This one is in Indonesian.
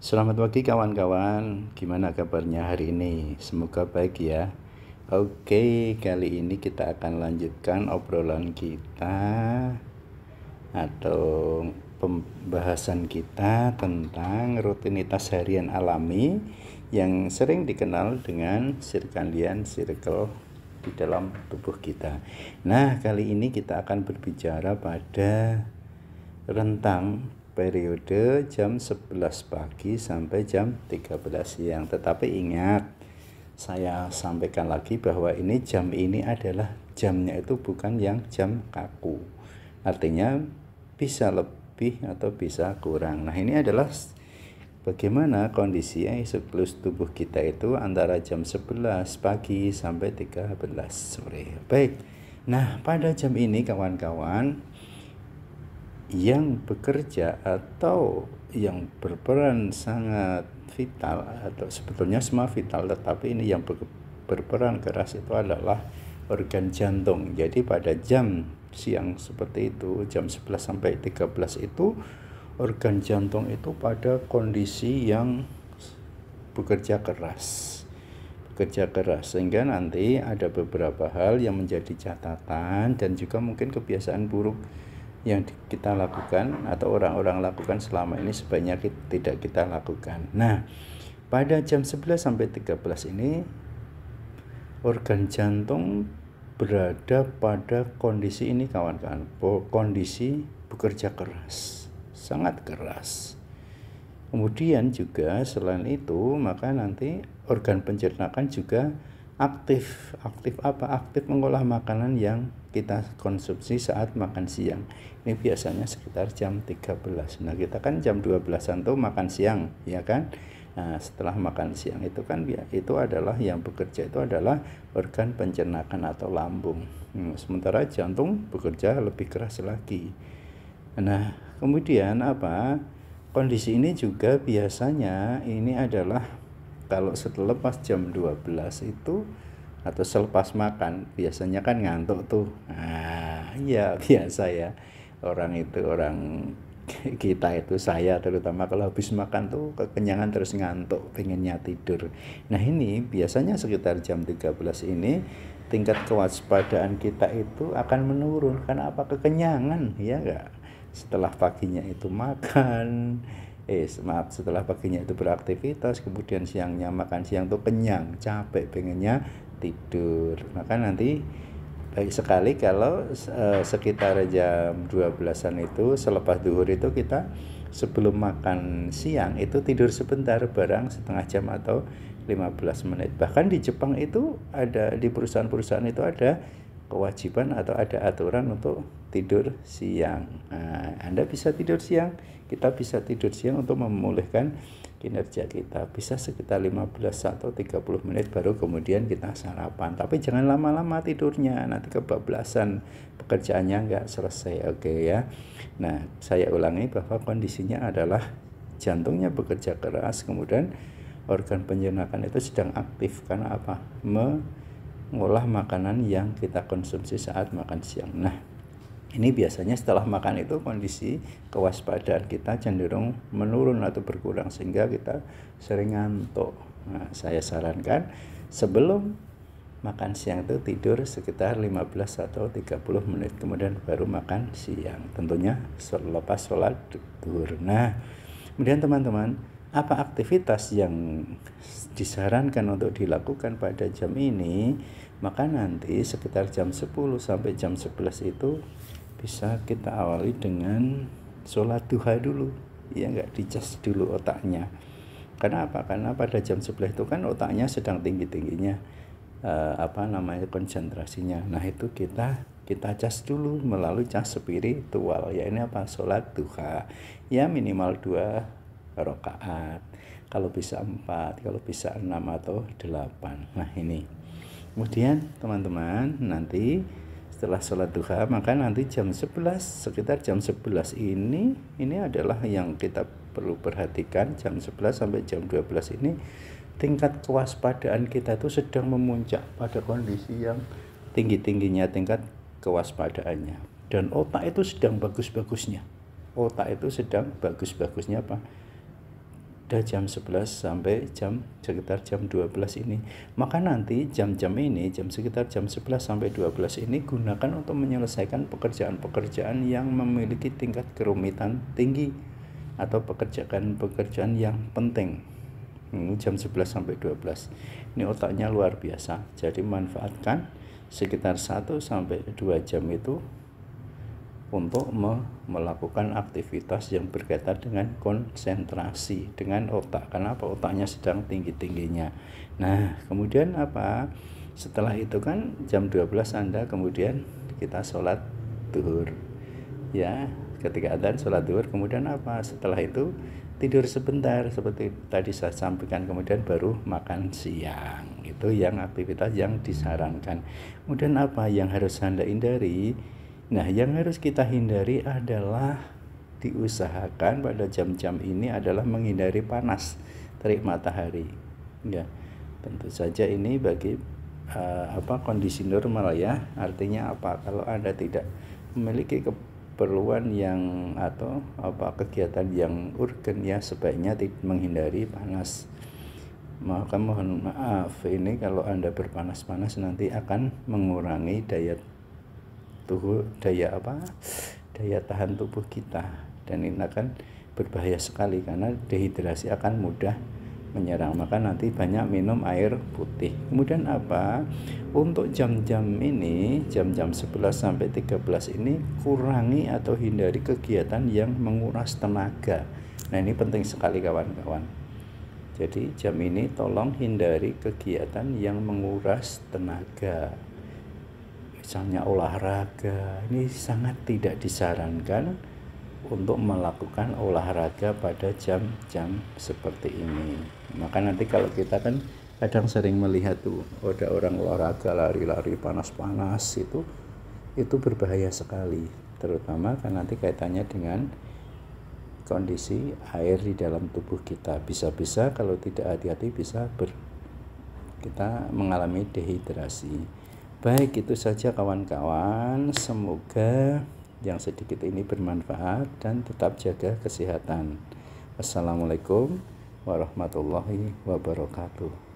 Selamat pagi kawan-kawan, gimana kabarnya hari ini? Semoga baik ya. Oke, kali ini kita akan lanjutkan obrolan kita atau pembahasan kita tentang rutinitas harian alami yang sering dikenal dengan circadian cycle di dalam tubuh kita. Nah, kali ini kita akan berbicara pada rentang periode jam 11 pagi sampai jam 13 siang. Tetapi ingat, saya sampaikan lagi bahwa jam ini adalah jamnya itu bukan yang jam kaku. Artinya bisa lebih atau bisa kurang. Nah, ini adalah bagaimana kondisi siklus tubuh kita itu antara jam 11 pagi sampai 13 sore. Baik. Nah, pada jam ini kawan-kawan yang bekerja atau yang berperan sangat vital, atau sebetulnya semua vital, tetapi ini yang berperan keras itu adalah organ jantung. Jadi pada jam siang seperti itu, jam 11 sampai 13 itu organ jantung itu pada kondisi yang bekerja keras, sehingga nanti ada beberapa hal yang menjadi catatan dan juga mungkin kebiasaan buruk yang kita lakukan atau orang-orang lakukan selama ini sebaiknya tidak kita lakukan. Nah, pada jam 11 sampai 13 ini organ jantung berada pada kondisi ini kawan-kawan, kondisi bekerja keras, sangat keras. Kemudian juga selain itu, maka nanti organ pencernaan juga aktif apa? Aktif mengolah makanan yang kita konsumsi saat makan siang. Ini biasanya sekitar jam 13. Nah, kita kan jam 12-an tuh makan siang, ya kan? Nah, setelah makan siang itu kan itu adalah yang bekerja itu adalah organ pencernaan atau lambung. Sementara jantung bekerja lebih keras lagi. Nah, kemudian apa? Kondisi ini juga biasanya ini adalah kalau setelah pas jam 12 itu atau selepas makan biasanya kan ngantuk tuh. Nah, iya biasa ya. Orang kita itu, saya terutama kalau habis makan tuh kekenyangan terus ngantuk, pengennya tidur. Nah, ini biasanya sekitar jam 13 ini tingkat kewaspadaan kita itu akan menurun karena apa? Kekenyangan, ya enggak? Setelah paginya itu makan, setelah paginya itu beraktivitas, kemudian siangnya makan siang tuh kenyang, capek, pengennya tidur. Maka nanti baik sekali kalau sekitar jam 12-an itu selepas zuhur itu kita sebelum makan siang itu tidur sebentar, barang setengah jam atau 15 menit. Bahkan di Jepang itu ada, di perusahaan-perusahaan itu ada kewajiban atau ada aturan untuk tidur siang. Nah, Anda bisa tidur siang, kita bisa tidur siang untuk memulihkan kinerja kita. Bisa sekitar 15 atau 30 menit baru kemudian kita sarapan. Tapi jangan lama-lama tidurnya, nanti kebablasan, pekerjaannya nggak selesai. Oke ya. Nah, saya ulangi bahwa kondisinya adalah jantungnya bekerja keras, kemudian organ pencernaan itu sedang aktif karena apa? Mengolah makanan yang kita konsumsi saat makan siang. Nah, ini biasanya setelah makan itu kondisi kewaspadaan kita cenderung menurun atau berkurang sehingga kita sering ngantuk. Nah, saya sarankan sebelum makan siang itu tidur sekitar 15 atau 30 menit kemudian baru makan siang. Tentunya selepas sholat zuhur. Nah, kemudian teman-teman, apa aktivitas yang disarankan untuk dilakukan pada jam ini? Maka nanti sekitar jam 10 sampai jam 11 itu bisa kita awali dengan sholat duha dulu, ya enggak, dicas dulu otaknya. Karena apa? Karena pada jam 11 itu kan otaknya sedang tinggi-tingginya konsentrasinya. Nah, itu kita cas dulu melalui cas spiritual, ya ini apa? Sholat duha, ya minimal 2 rakaat, kalau bisa 4, kalau bisa 6 atau 8. Nah, ini kemudian teman-teman nanti setelah sholat duha, maka nanti jam 11, sekitar jam 11 ini adalah yang kita perlu perhatikan. Jam 11 sampai jam 12 ini tingkat kewaspadaan kita itu sedang memuncak pada kondisi yang tinggi-tingginya tingkat kewaspadaannya, dan otak itu sedang bagus-bagusnya apa? pada jam 11 sampai sekitar jam 12 ini. Maka nanti jam-jam ini, sekitar jam 11 sampai 12 ini gunakan untuk menyelesaikan pekerjaan-pekerjaan yang memiliki tingkat kerumitan tinggi atau pekerjaan yang penting. Jam 11 sampai 12. Ini otaknya luar biasa. Jadi manfaatkan sekitar 1 sampai 2 jam itu untuk melakukan aktivitas yang berkaitan dengan konsentrasi dengan otak. Kenapa? Otaknya sedang tinggi-tingginya. Nah, kemudian apa? Setelah itu kan jam 12 Anda kemudian kita sholat duhur. Ya, ketika adzan sholat duhur, kemudian apa? Setelah itu tidur sebentar seperti tadi saya sampaikan, kemudian baru makan siang. Itu yang aktivitas yang disarankan. Kemudian apa yang harus Anda hindari? Nah, yang harus kita hindari adalah diusahakan pada jam-jam ini adalah menghindari panas terik matahari. Ya, tentu saja ini bagi kondisi normal ya. Artinya apa? Kalau Anda tidak memiliki keperluan yang atau kegiatan yang urgen ya, sebaiknya menghindari panas. Maka mohon maaf, ini kalau Anda berpanas-panas nanti akan mengurangi daya tahan tubuh kita, dan ini akan berbahaya sekali karena dehidrasi akan mudah menyerang. Maka nanti banyak minum air putih. Kemudian apa? Untuk jam-jam ini, jam-jam 11 sampai 13 ini kurangi atau hindari kegiatan yang menguras tenaga. Nah, ini penting sekali kawan-kawan. Jadi jam ini tolong hindari kegiatan yang menguras tenaga. Misalnya olahraga, ini sangat tidak disarankan untuk melakukan olahraga pada jam-jam seperti ini. Maka nanti kalau kita kan kadang sering melihat tuh ada orang olahraga lari-lari panas-panas, itu berbahaya sekali, terutama kan nanti kaitannya dengan kondisi air di dalam tubuh kita. Bisa-bisa kalau tidak hati-hati bisa kita mengalami dehidrasi. Baik, itu saja kawan-kawan. Semoga yang sedikit ini bermanfaat dan tetap jaga kesehatan. Wassalamualaikum warahmatullahi wabarakatuh.